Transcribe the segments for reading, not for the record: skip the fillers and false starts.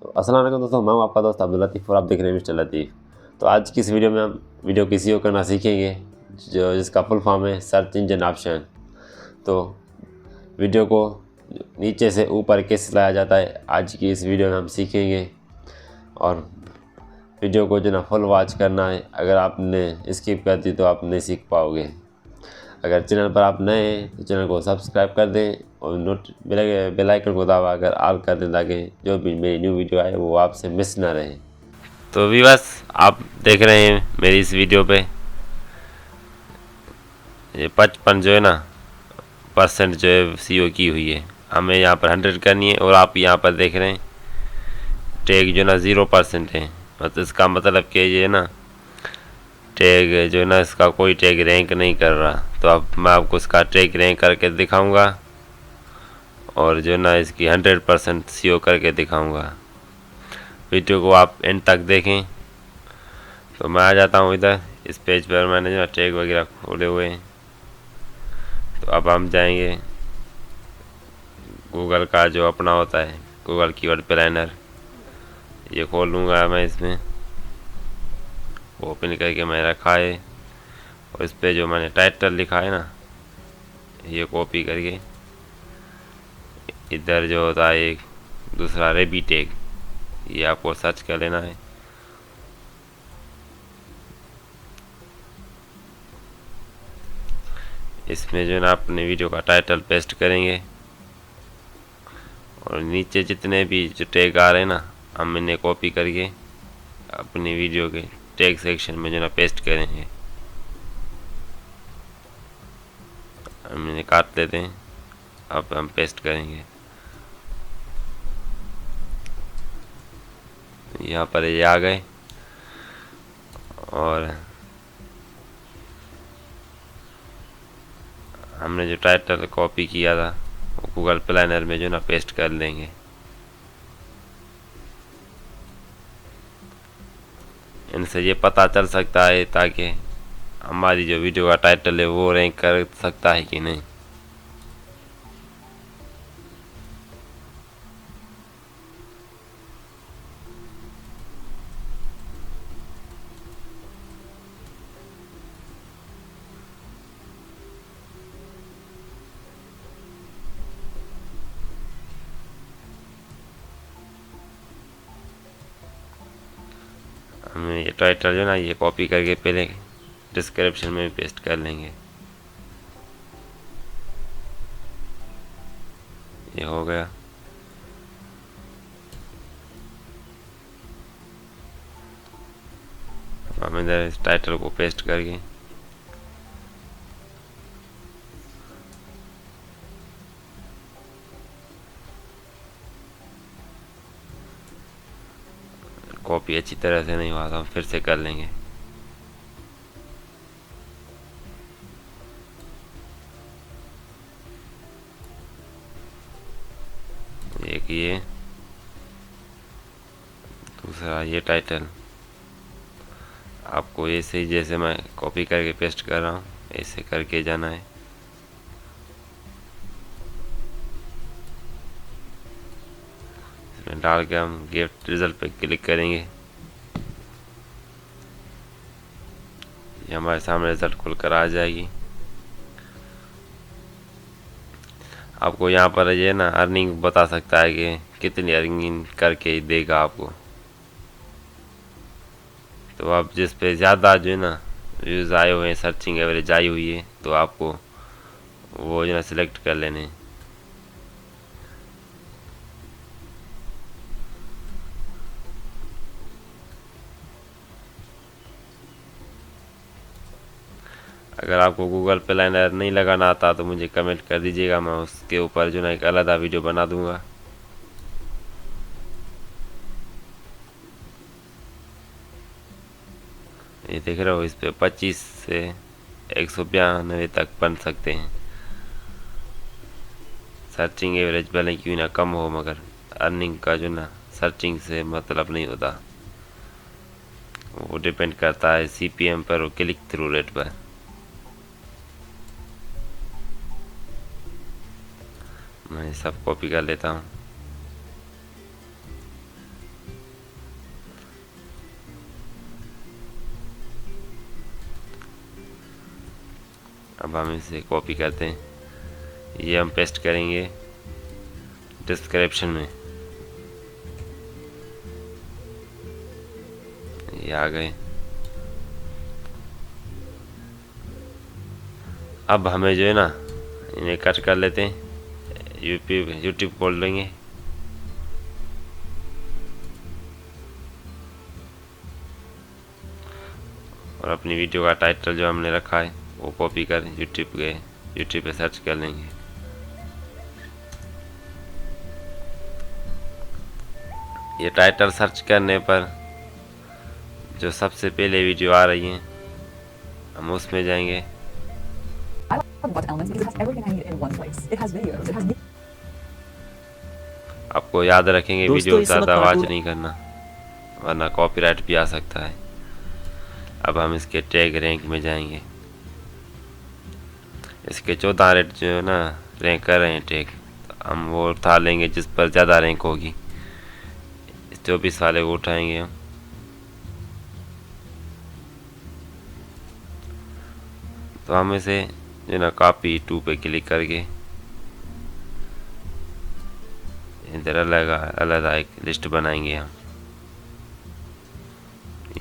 अस्सलाम वालेकुम दोस्तों, मैं हूं आपका दोस्त अब्दुल लतीफ़ और आप देख रहे हैं मिस्टर लतीफ़। तो आज की इस वीडियो में हम वीडियो को सी करना सीखेंगे जिसका फुल फॉर्म है सर्च इंजन ऑप्शन। तो वीडियो को नीचे से ऊपर कैसे लाया जाता है आज की इस वीडियो में हम सीखेंगे। और वीडियो को जो ना फुल वॉच करना है, अगर आपने स्किप कर दी तो आप नहीं सीख पाओगे। अगर चैनल पर आप नए हैं तो चैनल को सब्सक्राइब कर दें और बेल आइकन को दबा कर ऑल कर दें ताकि जो भी मेरी न्यू वीडियो आए वो आपसे मिस ना रहे। तो व्यूअर्स, आप देख रहे हैं मेरी इस वीडियो पे ये 55 जो है ना परसेंट जो है सीओ की हुई है, हमें यहाँ पर 100 करनी है। और आप यहाँ पर देख रहे हैं टैग जो ना 0% है। मतलब इसका मतलब कि ये ना टैग जो है ना इसका कोई टैग रैंक नहीं कर रहा। तो अब मैं आपको इसका टैग रैंक करके दिखाऊंगा और जो ना इसकी 100% सीओ करके दिखाऊंगा। वीडियो को आप एंड तक देखें। तो मैं आ जाता हूँ इधर इस पेज पर, मैंने जो टैग वगैरह खोले हुए हैं। तो अब हम जाएंगे गूगल का जो अपना होता है गूगल कीवर्ड प्लानर, ये खोल लूँगा मैं। इसमें ओपन करके मैं रखा है और इस पे जो मैंने टाइटल लिखा है ना, ये कॉपी करके इधर जो होता है एक दूसरा रेबी टैग, ये आपको सर्च कर लेना है। इसमें जो है ना अपने वीडियो का टाइटल पेस्ट करेंगे और नीचे जितने भी जो टैग आ रहे हैं ना, हम इन्हें कॉपी करके अपनी वीडियो के टैग सेक्शन में जो ना पेस्ट करेंगे। हम इन्हें काट लेते हैं, अब हम पेस्ट करेंगे। यहाँ पर ये आ गए और हमने जो टाइटल कॉपी किया था वो गूगल प्लानर में जो ना पेस्ट कर लेंगे। इनसे ये पता चल सकता है ताकि हमारी जो वीडियो का टाइटल है वो रैंक कर सकता है कि नहीं। हम ये टाइटल जो ना ये कॉपी करके पहले डिस्क्रिप्शन में पेस्ट कर लेंगे। ये हो गया। हम इधर इस टाइटल को पेस्ट करके कॉपी अच्छी तरह से नहीं हुआ तो हम फिर से कर लेंगे। एक ये दूसरा ये टाइटल आपको ऐसे ही जैसे मैं कॉपी करके पेस्ट कर रहा हूँ ऐसे करके जाना है। इसमें डाल के हम गेट रिजल्ट पे क्लिक करेंगे। ये हमारे सामने रिजल्ट खुलकर आ जाएगी। आपको यहाँ पर ये ना अर्निंग बता सकता है कि कितनी अर्निंग करके देगा आपको। तो आप जिस पे ज़्यादा जो है ना व्यूज़ आए हुए हैं, सर्चिंग एवरेज आई हुई है, तो आपको वो जो है ना सिलेक्ट कर लेने। अगर आपको गूगल प्लानर नहीं लगाना आता तो मुझे कमेंट कर दीजिएगा, मैं उसके ऊपर जो ना एक अलग वीडियो बना दूंगा। ये देख रहे हो, इस पे 25 से 192 तक बन सकते हैं। सर्चिंग एवरेज भले क्यों ना कम हो, मगर अर्निंग का जो ना सर्चिंग से मतलब नहीं होता। वो डिपेंड करता है सीपीएम पर और क्लिक थ्रू रेट पर। मैं सब कॉपी कर लेता हूँ। अब हम इसे कॉपी करते हैं, ये हम पेस्ट करेंगे डिस्क्रिप्शन में। ये आ गए। अब हमें जो है ना इन्हें कट कर लेते हैं, यूट्यूब खोल लेंगे। और अपनी वीडियो का टाइटल जो हमने रखा है वो कॉपी कर यूट्यूब पे सर्च कर लेंगे। ये टाइटल सर्च करने पर जो सबसे पहले वीडियो आ रही है हम उसमें जाएंगे। आपको याद रखेंगे वीडियो ज़्यादा आवाज़ नहीं करना, वरना कॉपीराइट भी आ सकता है। अब हम इसके टैग रैंक में जाएंगे। इसके 14 रेट जो है ना रैंक कर रहे हैं टैग, तो हम वो उठा लेंगे जिस पर ज़्यादा रैंक होगी। 24 वाले को उठाएंगे हम। तो हम इसे जो ना कॉपी 2 पे क्लिक करके इधर अलग एक लिस्ट बनाएंगे हम।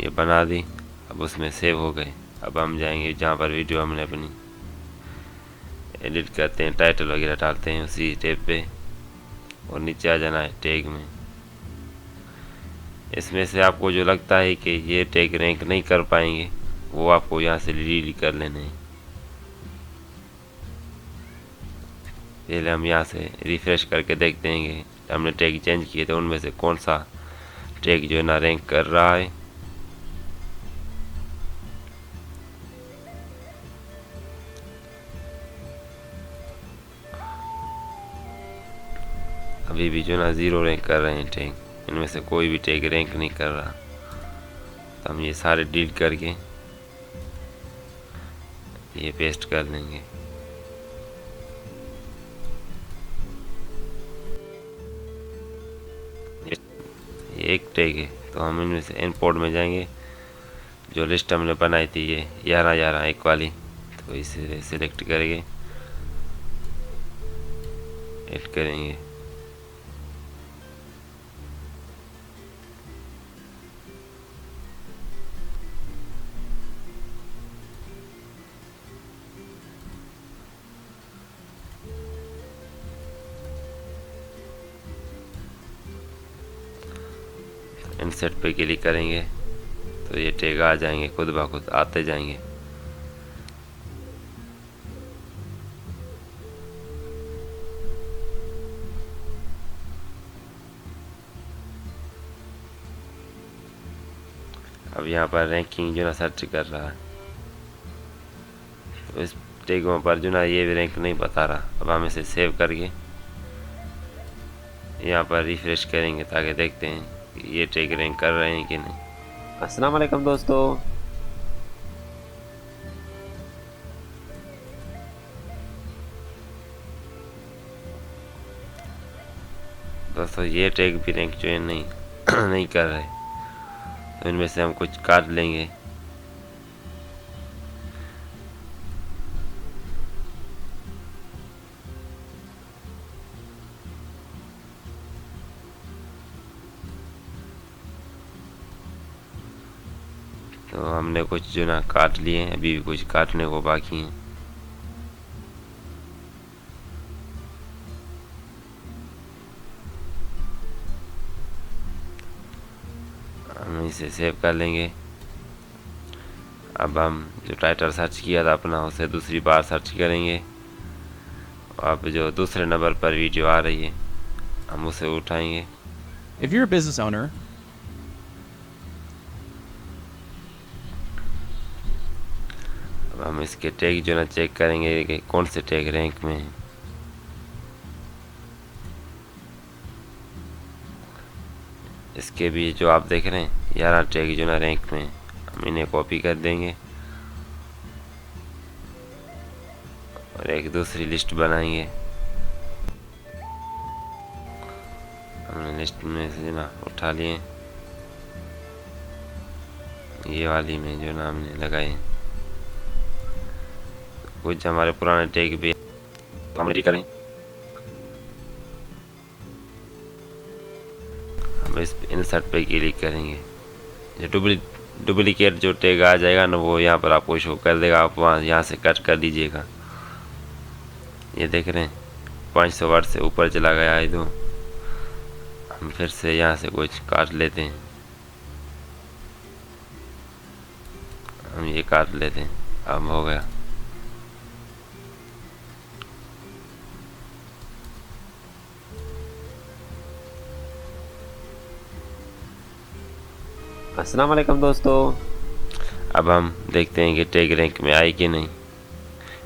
ये बना दी, अब उसमें सेव हो गए। अब हम जाएंगे जहाँ पर वीडियो हमने अपनी एडिट करते हैं, टाइटल वगैरह डालते हैं उसी टैब पे, और नीचे आ जाना है टैग में। इसमें से आपको जो लगता है कि ये टैग रैंक नहीं कर पाएंगे वो आपको यहाँ से डिलीट कर लेने हैं। पहले हम यहाँ से रिफ्रेश करके देखते हैं कि हमने टैग चेंज किए तो उनमें से कौन सा टैग जो है ना रैंक कर रहा है। अभी भी जो ना 0 रैंक कर रहे हैं टैग, इनमें से कोई भी टैग रैंक नहीं कर रहा। तो हम ये सारे डिलीट करके ये पेस्ट कर लेंगे। ये एक टैग है, तो हम इनमें से इंपोर्ट में जाएंगे। जो लिस्ट हमने बनाई थी ये 11 एक वाली, तो इसे सिलेक्ट करेंगे, ऐड करेंगे। इंसर्ट पे क्लिक करेंगे तो ये टैग आ जाएंगे, खुद ब खुद आते जाएंगे। अब यहाँ पर रैंकिंग जो ना सर्च कर रहा है, तो इस टैगों पर जो ना ये भी रैंक नहीं बता रहा। अब हम इसे सेव करके यहाँ पर रिफ्रेश करेंगे ताकि देखते हैं कि ये टैग रैंक कर रहे हैं कि नहीं। अस्सलाम वालेकुम दोस्तों, ये टैग भी रैंक जो है नहीं नहीं कर रहे। तो इनमें से हम कुछ काट लेंगे। तो हमने कुछ जो ना काट लिए हैं, अभी भी कुछ काटने को बाकी हैं। हम इसे सेव कर लेंगे। अब हम जो टाइटल सर्च किया था अपना उसे दूसरी बार सर्च करेंगे। अब जो दूसरे नंबर पर वीडियो आ रही है हम उसे उठाएंगे। If you're a business owner, अब हम इसके टैग जो ना चेक करेंगे कि कौन से टैग रैंक में है। इसके भी जो आप देख रहे हैं 11 टैग जो ना रैंक में, हम इन्हें कॉपी कर देंगे और एक दूसरी लिस्ट बनाएंगे। हमने लिस्ट में से ना उठा लिए, ये वाली में जो ना हमने लगाए कुछ हमारे पुराने टैग भी हम रेडी करें। हम इस इंसर्ट पे क्लिक करेंगे। जो डुप्लीकेट जो टैग आ जाएगा ना वो यहाँ पर आपको शो कर देगा। आप यहाँ से कट कर दीजिएगा। ये देख रहे हैं 500 वर्ड से ऊपर चला गया है। तो हम फिर से यहाँ से कुछ काट लेते हैं। हम ये काट लेते हैं। अब हो गया। अस्सलाम वालेकुम दोस्तों। अब हम देखते हैं कि टैग रैंक में आई कि नहीं।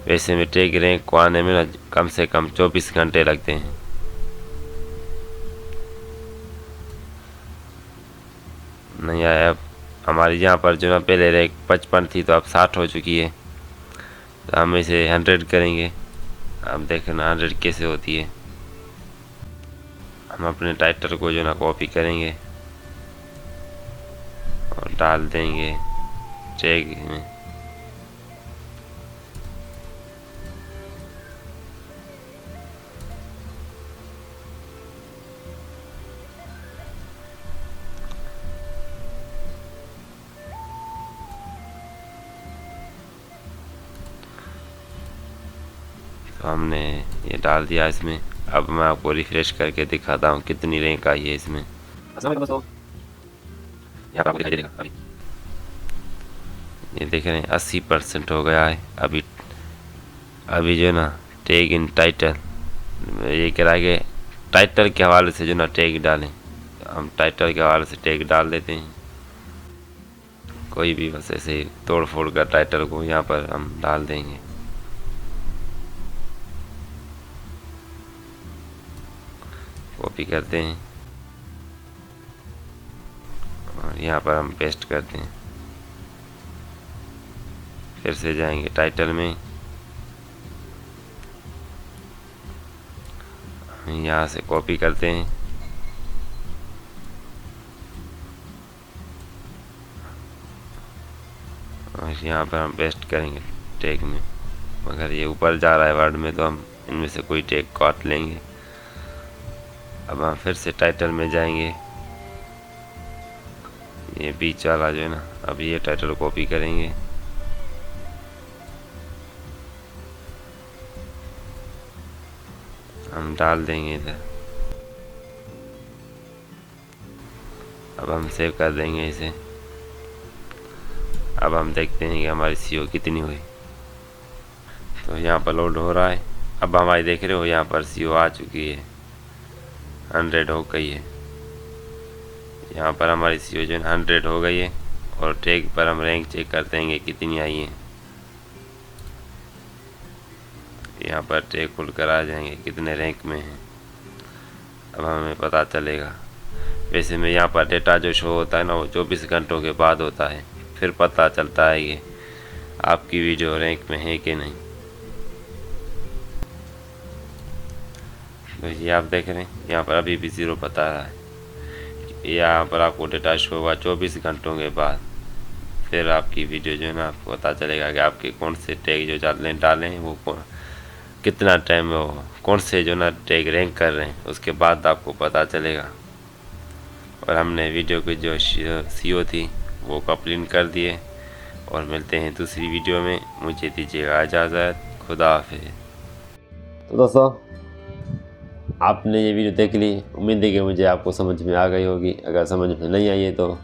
वैसे में टैग रैंक को आने में ना कम से कम 24 घंटे लगते हैं। नहीं आया। अब हमारी यहाँ पर जो ना पहले रैंक 55 थी तो अब 60 हो चुकी है। तो हम इसे 100 करेंगे। अब देखना 100 कैसे होती है। हम अपने टाइटल को जो ना कॉपी करेंगे और डाल देंगे टैग में। तो हमने ये डाल दिया इसमें। अब मैं आपको रिफ्रेश करके दिखाता हूँ कितनी रैंक आई है इसमें। दोस्तों यहाँ पर आपको दिखाई देगा अभी। ये देख रहे हैं 80% हो गया है। अभी जो ना टैग इन टाइटल ये कह रहा है कि टाइटल के हवाले से जो ना टैग डालें। हम टाइटल के हवाले से टैग डाल देते हैं। कोई भी बस ऐसे तोड़ फोड़ कर टाइटल को यहाँ पर हम डाल देंगे। कॉपी करते हैं और यहाँ पर हम पेस्ट करते हैं। फिर से जाएंगे टाइटल में। यहाँ से कॉपी करते हैं और यहाँ पर हम पेस्ट करेंगे टैग में। मगर ये ऊपर जा रहा है वर्ड में तो हम इनमें से कोई टैग काट लेंगे। अब हम फिर से टाइटल में जाएंगे। ये बीच वाला जो है ना, अब ये टाइटल कॉपी करेंगे। हम डाल देंगे इधर। अब हम सेव कर देंगे इसे। अब हम देखते हैं कि हमारी सीओ कितनी हुई। तो यहाँ पर लोड हो रहा है। अब हमारी देख रहे हो यहाँ पर सीओ आ चुकी है, 100 हो गई है। यहाँ पर हमारी सीओ जो 100 हो गई है। और टैग पर हम रैंक चेक करते हैं कि कितनी आई है। यहाँ पर टैग खुल कर आ जाएंगे कितने रैंक में हैं। अब हमें पता चलेगा। वैसे में यहाँ पर डेटा जो शो होता है ना वो 24 घंटों के बाद होता है। फिर पता चलता है कि आपकी वीडियो रैंक में है कि नहीं। तो ये आप देख रहे हैं यहाँ पर अभी भी 0 बता रहा है। यहाँ पर आपको डेटा शो होगा 24 घंटों के बाद। फिर आपकी वीडियो जो है ना आपको पता चलेगा कि आपके कौन से टैग जो डाले हैं वो कितना टाइम में वो कौन से जो ना टैग रैंक कर रहे हैं, उसके बाद आपको पता चलेगा। और हमने वीडियो की जो सीओ थी वो कंप्लीट कर दिए। और मिलते हैं दूसरी वीडियो में। मुझे दीजिएगा इजाज़त। खुदा हाफिज़। तो दोस्तों आपने ये वीडियो देख ली। उम्मीद है कि मुझे आपको समझ में आ गई होगी। अगर समझ में नहीं आई है तो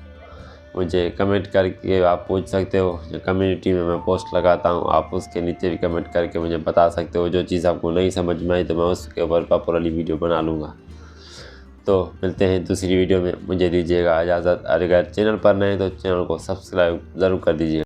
मुझे कमेंट करके आप पूछ सकते हो। जो कम्युनिटी में मैं पोस्ट लगाता हूँ आप उसके नीचे भी कमेंट करके मुझे बता सकते हो। जो चीज़ आपको नहीं समझ में आई तो मैं उसके ऊपर प्रॉपरली वीडियो बना लूँगा। तो मिलते हैं दूसरी वीडियो में। मुझे दीजिएगा इजाज़त। अगर चैनल पर नए तो चैनल को सब्सक्राइब ज़रूर कर दीजिएगा।